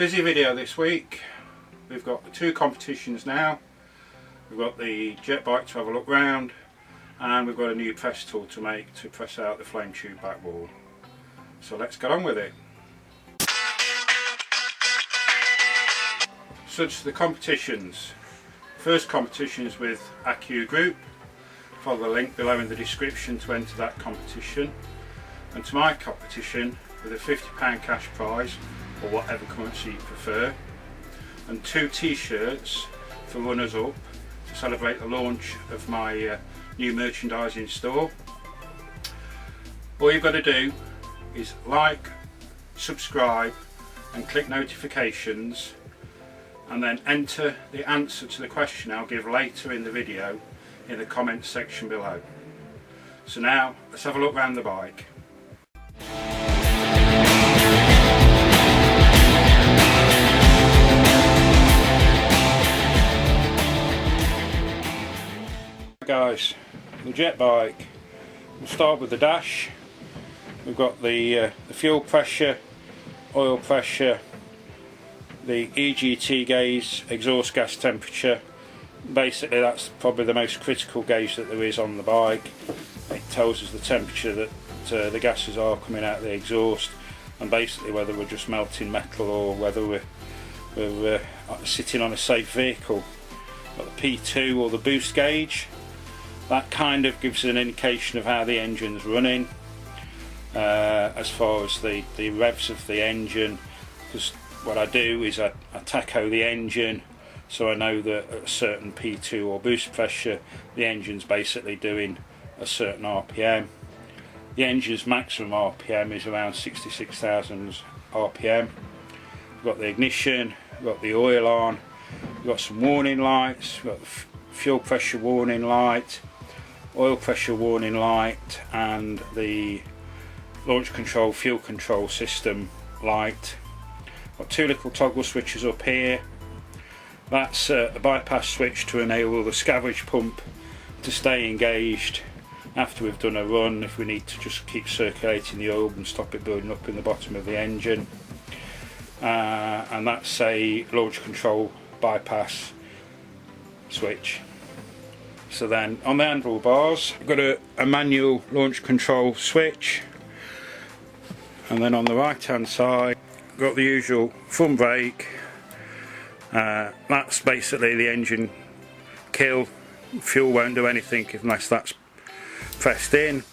Busy video this week. We've got two competitions now. We've got the jet bike to have a look round, and we've got a new press tool to make to press out the flame tube back wall. So let's get on with it. Such the competitions. First competition is with AQ Group. Follow the link below in the description to enter that competition. And to my competition with a £50 cash prize, or whatever currency you prefer, and 2 t-shirts for runners up to celebrate the launch of my new merchandising store. All you've got to do is like, subscribe and click notifications, and then enter the answer to the question I'll give later in the video in the comments section below. So now let's have a look around the bike. Guys, the jet bike, we'll start with the dash. We've got the fuel pressure, oil pressure, the EGT gauge, exhaust gas temperature. Basically that's probably the most critical gauge that there is on the bike. It tells us the temperature that the gases are coming out of the exhaust, and basically whether we're just melting metal or whether we're sitting on a safe vehicle. Got the P2 or the boost gauge. That kind of gives an indication of how the engine's running, as far as the revs of the engine, because what I do is I tacho the engine so I know that at a certain P2 or boost pressure the engine's basically doing a certain RPM. The engine's maximum RPM is around 66,000 RPM. We've got the ignition, we've got the oil on, we've got some warning lights, we've got the fuel pressure warning light, oil pressure warning light, and the launch control fuel control system light. Got 2 little toggle switches up here. That's a bypass switch to enable the scavenge pump to stay engaged after we've done a run, if we need to just keep circulating the oil and stop it building up in the bottom of the engine. And that's a launch control bypass switch. So then on the handlebars we've got a manual launch control switch, and then on the right hand side we've got the usual front brake. That's basically the engine kill. Fuel won't do anything unless that's pressed in,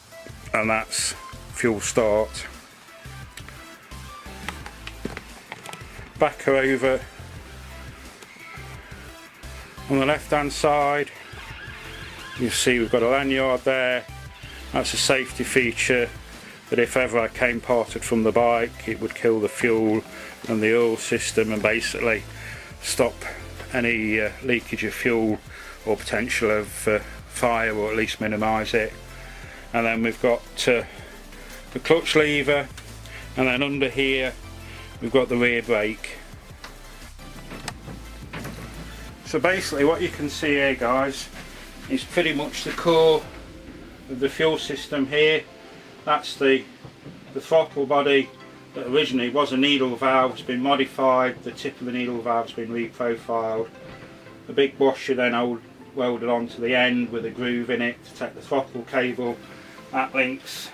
and that's fuel start. Back her over. On the left hand side you see we've got a lanyard there. That's a safety feature that if ever I came parted from the bike, it would kill the fuel and the oil system and basically stop any leakage of fuel or potential of fire, or at least minimise it. And then we've got the clutch lever, and then under here we've got the rear brake. So basically what you can see here, guys, is pretty much the core of the fuel system here. That's the throttle body that originally was a needle valve. It's been modified, the tip of the needle valve's been reprofiled. The big washer then welded onto the end with a groove in it to take the throttle cable. That links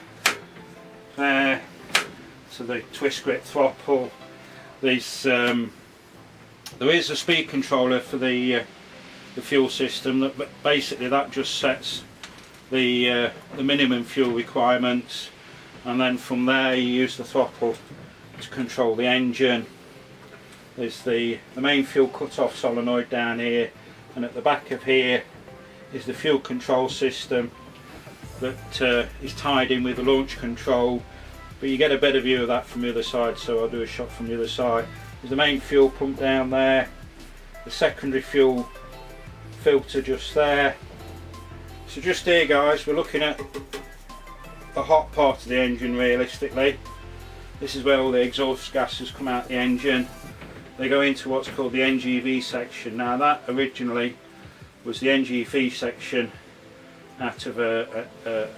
there to the twist grip throttle. There is a speed controller for the fuel system, but basically that just sets the minimum fuel requirements, and then from there you use the throttle to control the engine. There's the main fuel cut-off solenoid down here, and at the back of here is the fuel control system that is tied in with the launch control, but you get a better view of that from the other side, so I'll do a shot from the other side. There's the main fuel pump down there, the secondary fuel filter just there. So just here, guys, we're looking at the hot part of the engine realistically. This is where all the exhaust gases come out the engine. They go into what's called the NGV section. Now that originally was the NGV section out of a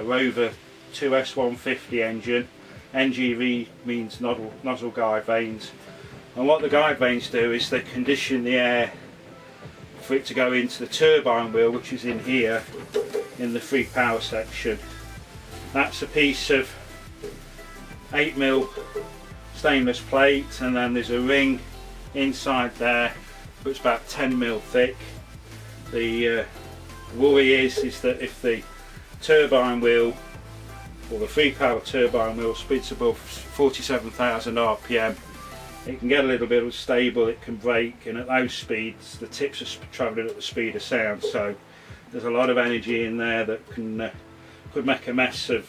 Rover 2S150 engine. NGV means nozzle guide vanes, and what the guide vanes do is they condition the air for it to go into the turbine wheel, which is in here in the free power section. That's a piece of 8mm stainless plate, and then there's a ring inside there which is about 10mm thick. The worry is that if the turbine wheel, or the free power turbine wheel, speeds above 47,000 RPM, it can get a little bit unstable, it can break, and at those speeds the tips are travelling at the speed of sound, so there's a lot of energy in there that could make a mess of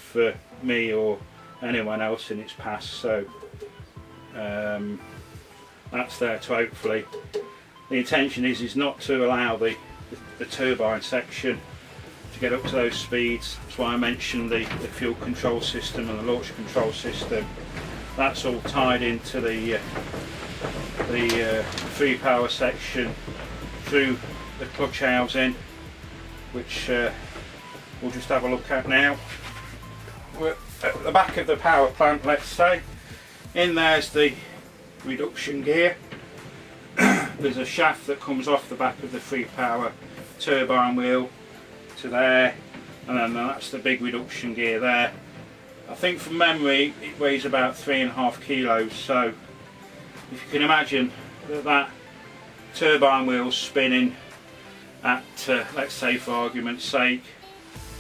me or anyone else in its path. So that's there to hopefully, the intention is not to allow the turbine section to get up to those speeds. That's why I mentioned the fuel control system and the launch control system. That's all tied into the free power section through the clutch housing, which we'll just have a look at now. We're at the back of the power plant, let's say. In there's the reduction gear. There's a shaft that comes off the back of the free power turbine wheel to there, and then that's the big reduction gear there. I think from memory it weighs about 3.5 kilos, so if you can imagine that turbine wheel spinning at let's say for argument's sake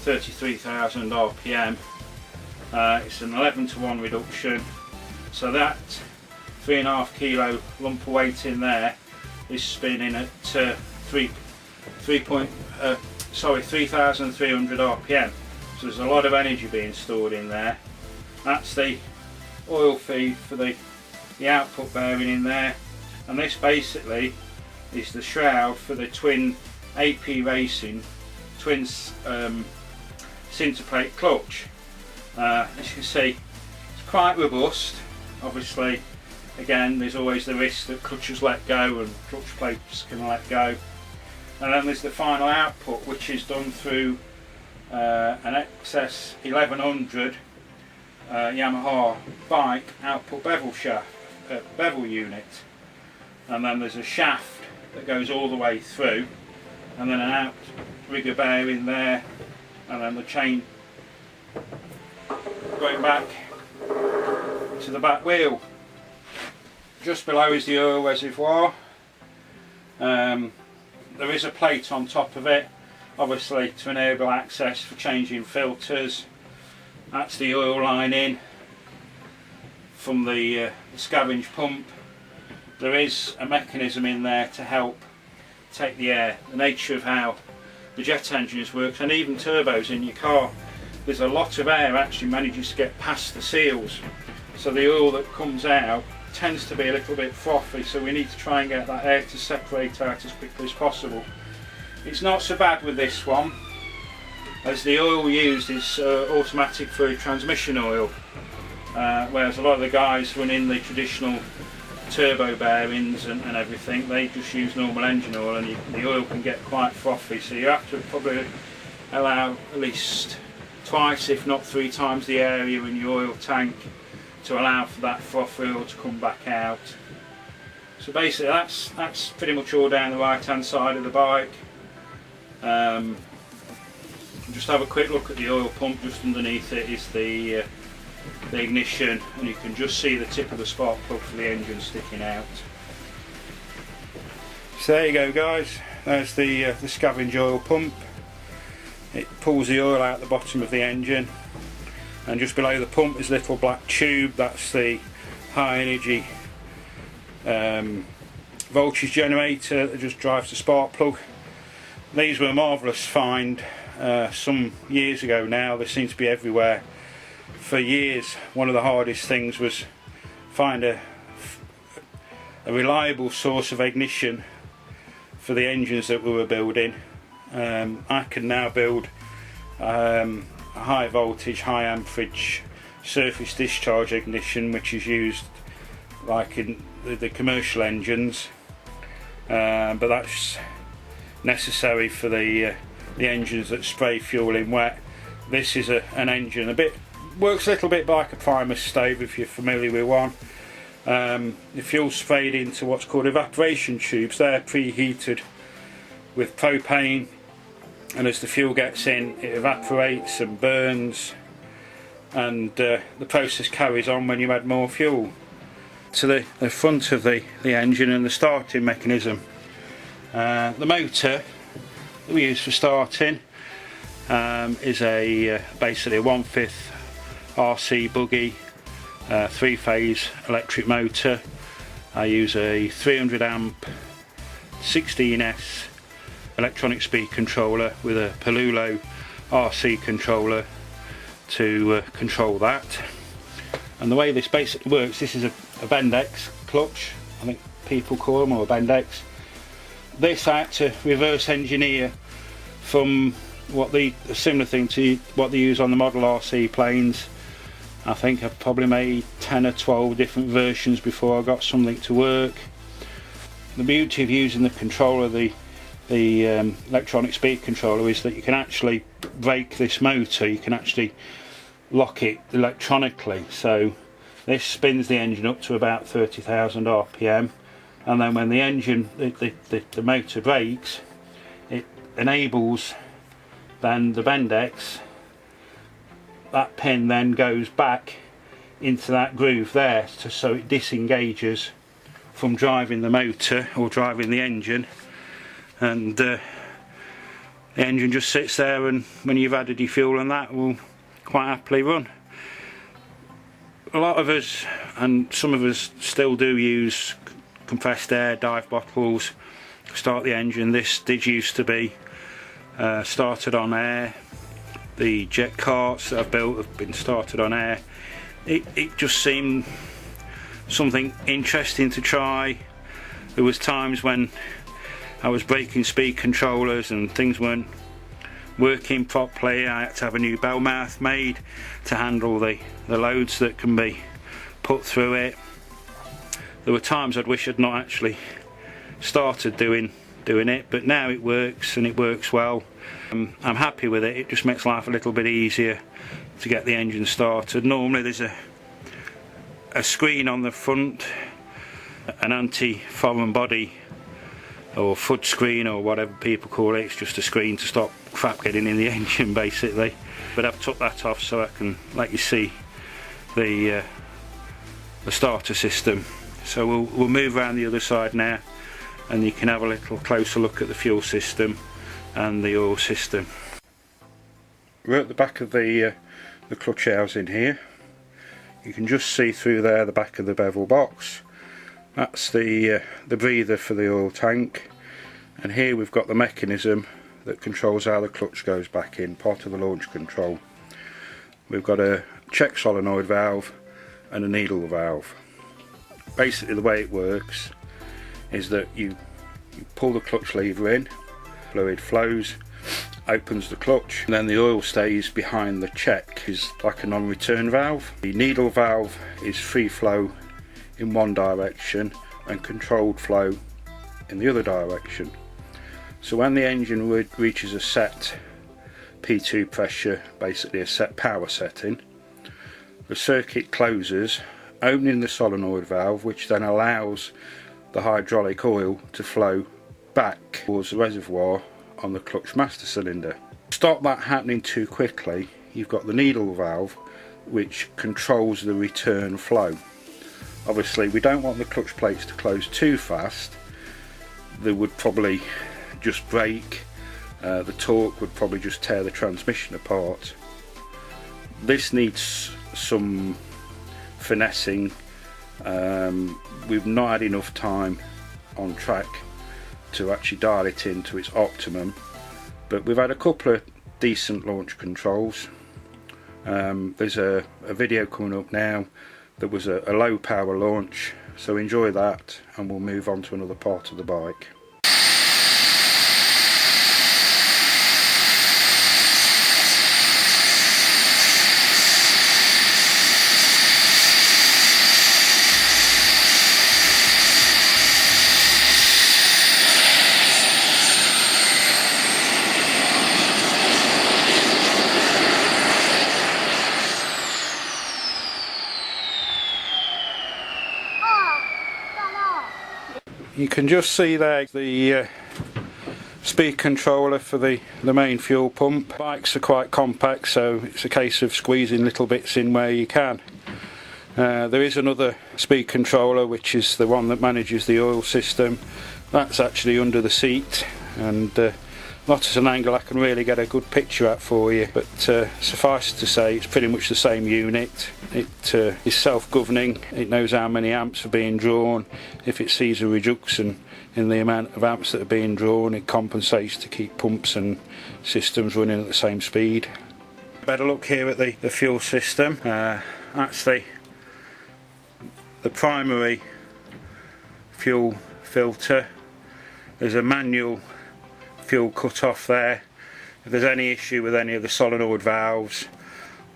33,000 RPM, it's an 11-to-1 reduction, so that 3.5 kilo lump of weight in there is spinning at 3,300 RPM. So there's a lot of energy being stored in there. That's the oil feed for the output bearing in there, and this basically is the shroud for the twin AP Racing twin centerplate clutch. As you can see, it's quite robust. Obviously, again, there's always the risk that clutches let go and clutch plates can let go. And then there's the final output, which is done through an XS 1100 Yamaha bike output bevel shaft, bevel unit, and then there's a shaft that goes all the way through, and then an outrigger bearing there, and then the chain going back to the back wheel. Just below is the oil reservoir. There is a plate on top of it, obviously to enable access for changing filters. That's the oil line in from the scavenge pump. There is a mechanism in there to help take the air. The nature of how the jet engines work, and even turbos in your car, there's a lot of air actually manages to get past the seals, so the oil that comes out tends to be a little bit frothy, so we need to try and get that air to separate out as quickly as possible. It's not so bad with this one, as the oil used is automatic fluid transmission oil, whereas a lot of the guys running the traditional turbo bearings and everything, they just use normal engine oil, and the oil can get quite frothy, so you have to probably allow at least twice if not 3 times the area in your oil tank to allow for that froth oil to come back out. So basically that's pretty much all down the right hand side of the bike. Just have a quick look at the oil pump. Just underneath it is the ignition, and you can just see the tip of the spark plug for the engine sticking out. So there you go guys, there's the scavenge oil pump. It pulls the oil out the bottom of the engine, and just below the pump is a little black tube. That's the high energy voltage generator that just drives the spark plug. These were a marvellous find some years ago now. They seem to be everywhere. For years one of the hardest things was find a reliable source of ignition for the engines that we were building. I can now build a high voltage, high amperage surface discharge ignition, which is used like in the commercial engines, but that's necessary for the engines that spray fuel in wet. This is an engine works a little bit like a Primus stove if you're familiar with one. The fuel's sprayed into what's called evaporation tubes. They're preheated with propane, and as the fuel gets in, it evaporates and burns, and the process carries on when you add more fuel. To the front of the engine and the starting mechanism. The motor that we use for starting is basically a 1/5 RC buggy, 3-phase electric motor. I use a 300 amp 16S electronic speed controller with a Palulo RC controller to control that. And the way this basically works, this is a Bendex clutch, I think people call them, or a Bendex. This I had to reverse engineer from a similar thing to what they use on the Model RC planes. I think I've probably made 10 or 12 different versions before I got something to work. The beauty of using the controller, the electronic speed controller, is that you can actually brake this motor, you can actually lock it electronically. So this spins the engine up to about 30,000 RPM, and then when the engine, the motor brakes, it enables then the Bendex, that pin then goes back into that groove there, so it disengages from driving the motor or driving the engine, and the engine just sits there, and when you've added your fuel, and that will quite happily run. A lot of us, and some of us still do, use compressed air dive bottles to start the engine. This did used to be started on air. The jet carts that I've built have been started on air. It just seemed something interesting to try. There was times when I was breaking speed controllers and things weren't working properly. I had to have a new bell mouth made to handle the loads that can be put through it. There were times I'd wish I'd not actually started doing it, but now it works, and it works well. I'm happy with it. It just makes life a little bit easier to get the engine started. Normally there's a screen on the front, an anti-foreign body or FUD screen or whatever people call it. It's just a screen to stop crap getting in the engine basically, but I've took that off so I can let you see the starter system. So we'll move around the other side now, and you can have a little closer look at the fuel system and the oil system. We're at the back of the clutch housing here. You can just see through there the back of the bevel box. That's the breather for the oil tank, and here we've got the mechanism that controls how the clutch goes back in, part of the launch control. We've got a check solenoid valve and a needle valve. Basically the way it works is that you pull the clutch lever in, fluid flows, opens the clutch, and then the oil stays behind the check. Is like a non-return valve. The needle valve is free flow in one direction and controlled flow in the other direction. So when the engine reaches a set P2 pressure, basically a set power setting, the circuit closes, opening the solenoid valve, which then allows the hydraulic oil to flow back towards the reservoir on the clutch master cylinder. To stop that happening too quickly, you've got the needle valve, which controls the return flow. Obviously we don't want the clutch plates to close too fast. They would probably just break, the torque would probably just tear the transmission apart. This needs some finessing. We've not had enough time on track to actually dial it into its optimum, but we've had a couple of decent launch controls. There's a video coming up now that was a low power launch, so enjoy that and we'll move on to another part of the bike. You can just see there the speed controller for the main fuel pump. Bikes are quite compact, so it's a case of squeezing little bits in where you can. There is another speed controller, which is the one that manages the oil system. That's actually under the seat, and not at an angle I can really get a good picture at for you, but suffice to say it's pretty much the same unit. It is self-governing. It knows how many amps are being drawn. If it sees a reduction in the amount of amps that are being drawn, it compensates to keep pumps and systems running at the same speed. Better look here at the fuel system. That's the primary fuel filter. There's a manual fuel cut off there. If there's any issue with any of the solenoid valves,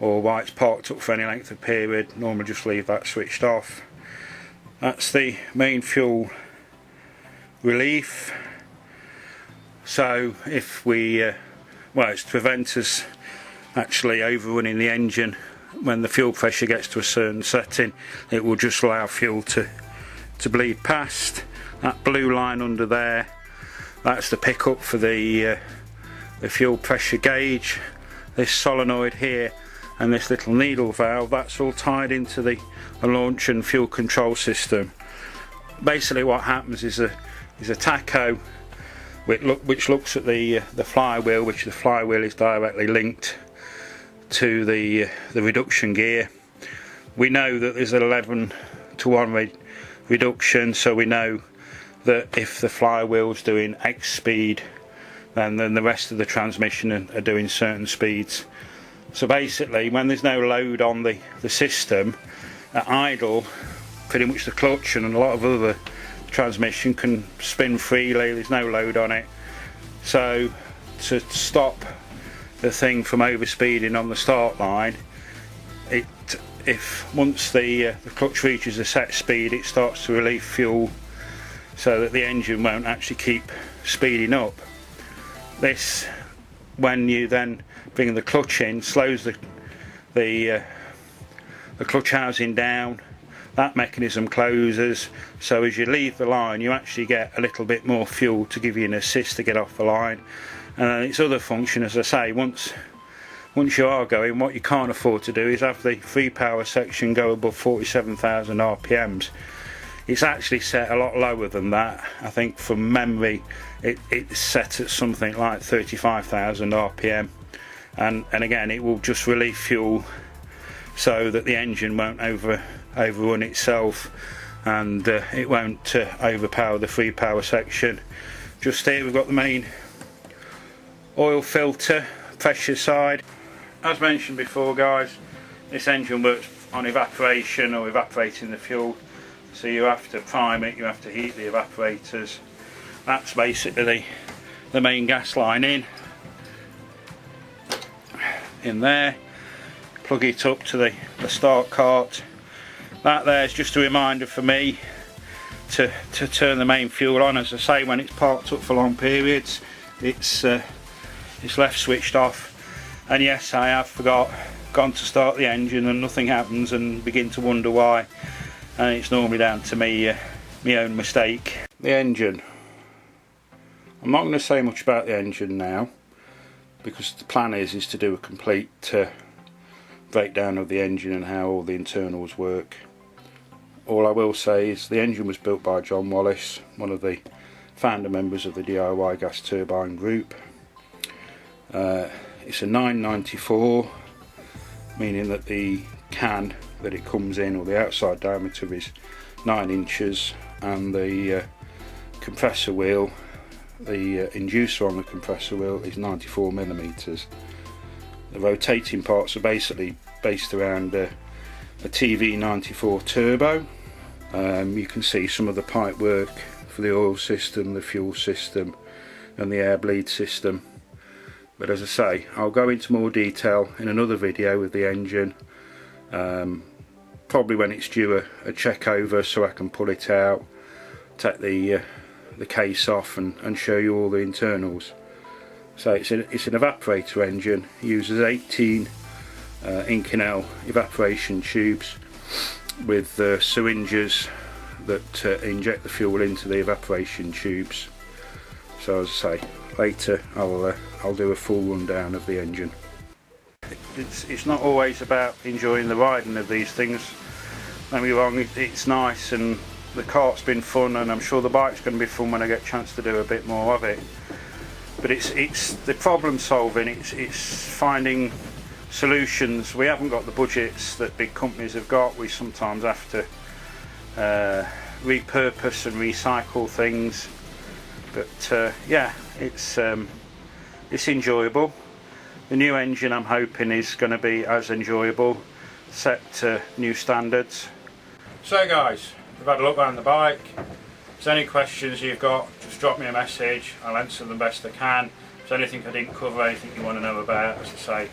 or why it's parked up for any length of period, normally just leave that switched off. That's the main fuel relief. So if we well, it's to prevent us actually overrunning the engine. When the fuel pressure gets to a certain setting, it will just allow fuel to bleed past. That blue line under there, that's the pickup for the fuel pressure gauge. This solenoid here and this little needle valve, that's all tied into the launch and fuel control system. Basically what happens is a tacho which looks at the flywheel, which the flywheel is directly linked to the reduction gear. We know that there's an 11:1 reduction, so we know that if the flywheel's doing X speed, then the rest of the transmission are doing certain speeds. So basically, when there's no load on the system, at idle, pretty much the clutch and a lot of other transmission can spin freely, there's no load on it. So to stop the thing from overspeeding on the start line, if once the clutch reaches a set speed, it starts to release fuel so that the engine won't actually keep speeding up. This, when you then bring the clutch in, slows the clutch housing down. That mechanism closes, so as you leave the line you actually get a little bit more fuel to give you an assist to get off the line. And then its other function, as I say, once you are going, what you can't afford to do is have the free power section go above 47,000 RPMs. It's actually set a lot lower than that. I think from memory it's set at something like 35,000 RPM, and again it will just relieve fuel so that the engine won't overrun itself, and it won't overpower the free power section. Just here we've got the main oil filter, pressure side. As mentioned before guys, this engine works on evaporation, or evaporating the fuel, so you have to prime it, you have to heat the evaporators. That's basically the main gas line in there. Plug it up to the start cart. That there is just a reminder for me to turn the main fuel on. As I say, when it's parked up for long periods, it's left switched off. And yes, I have gone to start the engine and nothing happens, and begin to wonder why, and it's normally down to me my own mistake. The engine, I'm not going to say much about the engine now, because the plan is to do a complete breakdown of the engine and how all the internals work. All I will say is the engine was built by John Wallace, one of the founder members of the DIY gas turbine group. It's a 994, meaning that the can that it comes in, or the outside diameter, is 9 inches, and the compressor wheel, the inducer on the compressor wheel, is 94 millimeters. The rotating parts are basically based around a TV94 turbo. You can see some of the pipe work for the oil system, the fuel system and the air bleed system. But as I say, I'll go into more detail in another video with the engine, probably when it's due a check over, so I can pull it out, take the case off and show you all the internals. So it's an evaporator engine. It uses 18 Inconel evaporation tubes with syringes that inject the fuel into the evaporation tubes. So as I say, later I'll do a full rundown of the engine. It's not always about enjoying the riding of these things. Don't get me wrong, it's nice and the kart's been fun, and I'm sure the bike's going to be fun when I get a chance to do a bit more of it. But it's the problem solving, it's finding solutions. We haven't got the budgets that big companies have got. We sometimes have to repurpose and recycle things, but yeah, it's enjoyable. The new engine, I'm hoping, is going to be as enjoyable, set to new standards. So guys, we've had a look around the bike. If there's any questions you've got, just drop me a message. I'll answer them best I can. If there's anything I didn't cover, anything you want to know about, as I say,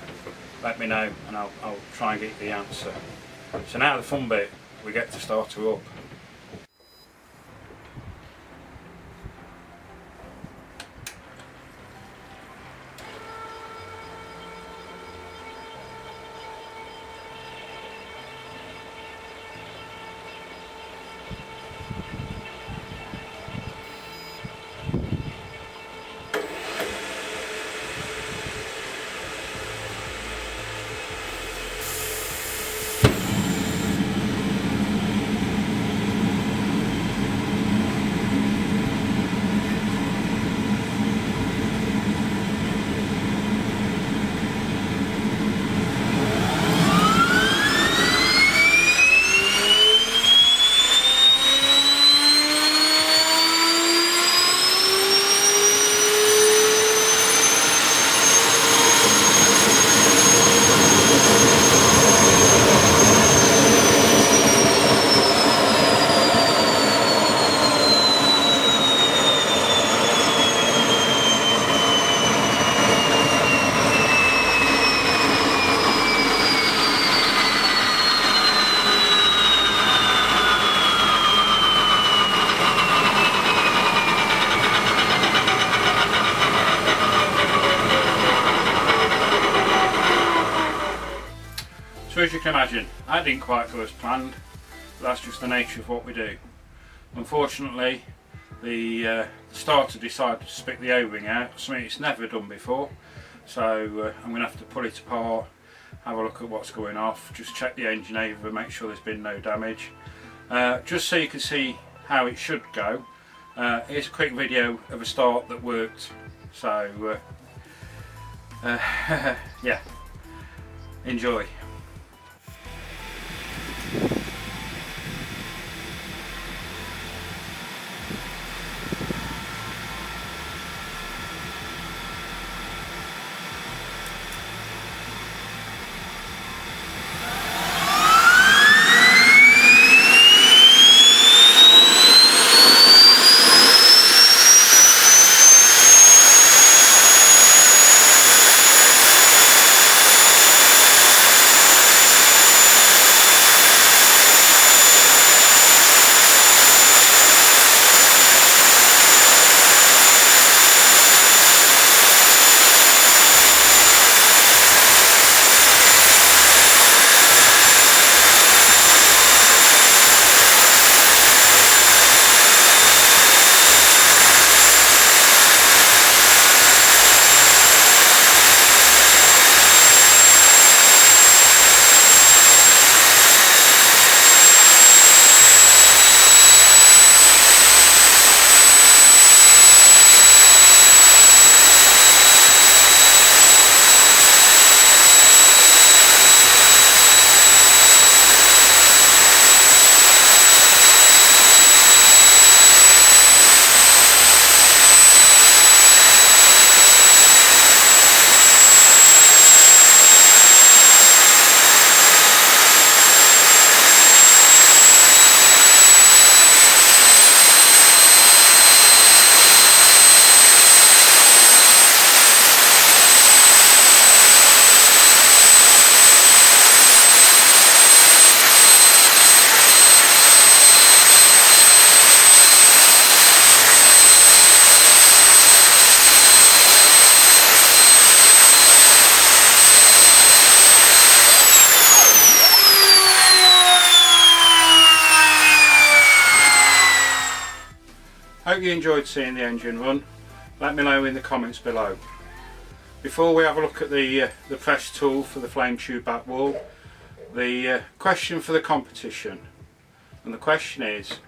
let me know and I'll try and get the answer. So now the fun bit, we get to start her up. So as you can imagine, that didn't quite go as planned, but that's just the nature of what we do. Unfortunately, the starter decided to spit the O-ring out, something it's never done before, so I'm going to have to pull it apart, have a look at what's going off, just check the engine over, make sure there's been no damage. Just so you can see how it should go, here's a quick video of a start that worked, so yeah, enjoy. hope you enjoyed seeing the engine run. Let me know in the comments below. Before we have a look at the press tool for the flame tube back wall, the question for the competition, and the question is,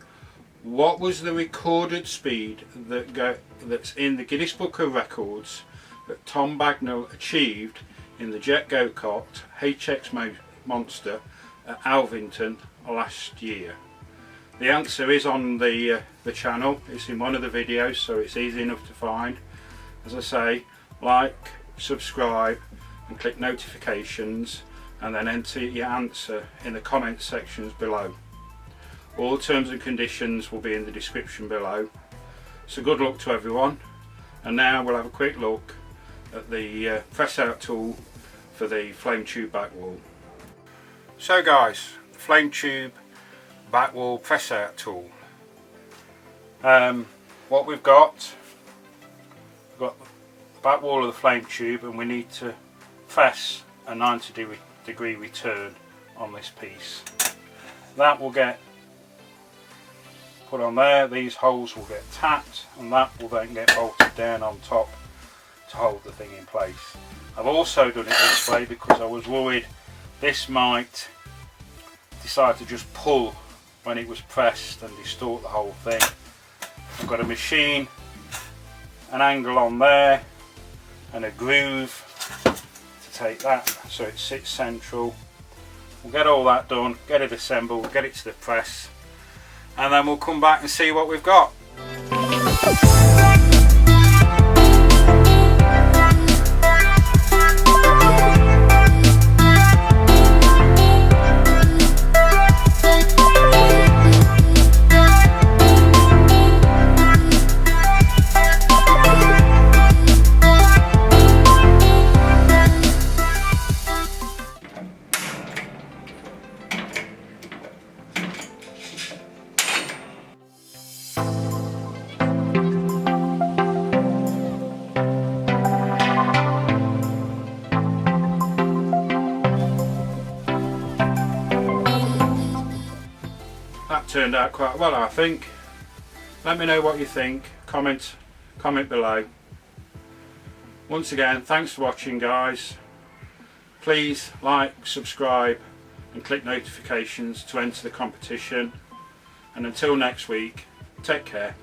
what was the recorded speed that's in the Guinness Book of Records that Tom Bagnall achieved in the Jet Go-Kart HX Monster at Elvington last year? The answer is on the channel. It's in one of the videos, so it's easy enough to find. As I say, like, subscribe and click notifications, and then enter your answer in the comment sections below. All terms and conditions will be in the description below. So good luck to everyone, and now we'll have a quick look at the press out tool for the flame tube back wall. So guys, the flame tube back wall press out tool. What we've got the back wall of the flame tube, and we need to press a 90-degree return on this piece. That will get put on there, these holes will get tapped, and that will then get bolted down on top to hold the thing in place. I've also done it this way because I was worried this might decide to just pull when it was pressed and distort the whole thing. I've got a machine, an angle on there and a groove to take that so it sits central. We'll get all that done, get it assembled, get it to the press, and then we'll come back and see what we've got. That turned out quite well, I think. Let me know what you think. Comment below. Once again, thanks for watching, guys. Please like, subscribe and click notifications to enter the competition. And until next week, take care.